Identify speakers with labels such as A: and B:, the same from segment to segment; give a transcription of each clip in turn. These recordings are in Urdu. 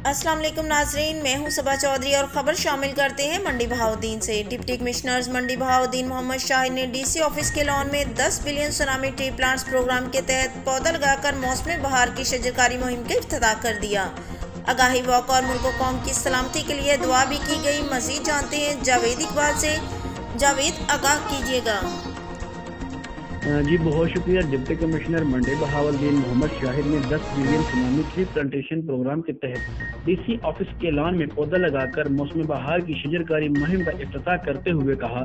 A: السلام علیکم ناظرین، میں ہوں صبا چودھری اور خبر شامل کرتے ہیں منڈی بہاؤدین سے۔ ڈپٹی کمشنرز منڈی بہاؤدین محمد شاہد نے ڈی سی آفس کے لان میں 10 billion tsunami tree plants programme کے تحت پودا لگا کر موسم بہار کی شجرکاری مہم کا افتتاح کر دیا۔ آگاہی واک اور ملک و قوم کی سلامتی کے لیے دعا بھی کی گئی۔ مزید جانتے ہیں جاوید اقبال سے۔ جاوید، آگاہ کیجیے گا۔
B: جی بہت شکریہ۔ ڈپٹی کمشنر منڈی بہاؤدین محمد شاہد نے 10 billion tsunami tree plantation programme کے تحت ڈی سی آفس کے لان میں پودا لگا کر موسم بہار کی شجرکاری مہم کا افتتاح کرتے ہوئے کہا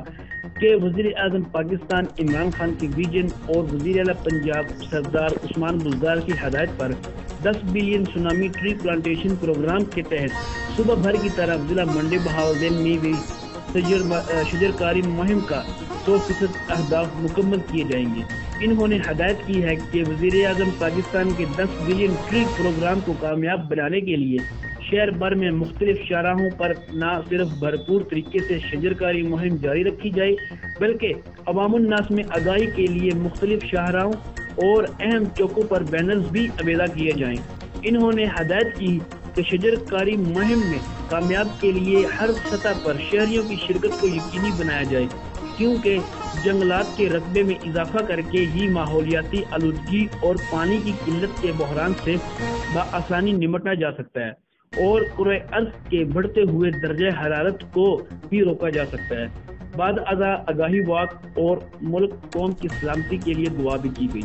B: کہ وزیر اعظم پاکستان عمران خان کی ویژن اور وزیر اعلیٰ پنجاب سردار عثمان بزدار کی ہدایت پر 10 billion tsunami tree plantation programme کے تحت صبح بھر کی طرف ضلع منڈی بہاؤدین میں بھی شجرکاری مہم کا 100% اہداف مکمل کیے جائیں گے۔ انہوں نے ہدایت کی ہے کہ وزیر اعظم پاکستان کے 10 بلین ٹری پروگرام کو کامیاب بنانے کے لیے شہر بھر میں مختلف شاہراہوں پر نہ صرف بھرپور طریقے سے شجرکاری مہم جاری رکھی جائے بلکہ عوام الناس میں آگاہی کے لیے مختلف شاہراہوں اور اہم چوکوں پر بینرز بھی علیحدہ کیے جائیں۔ انہوں نے ہدایت کی کہ شجرکاری مہم میں کامیاب کے لیے ہر سطح پر شہریوں کی شرکت کو یقینی بنایا جائے، کیونکہ جنگلات کے رقبے میں اضافہ کر کے ہی ماحولیاتی آلودگی اور پانی کی قلت کے بحران سے بآسانی نمٹا جا سکتا ہے اور کرۂ ارض کے بڑھتے ہوئے درجہ حرارت کو بھی روکا جا سکتا ہے۔ بعد ازاں آگاہی واک اور ملک قوم کی سلامتی کے لیے دعا بھی کی گئی۔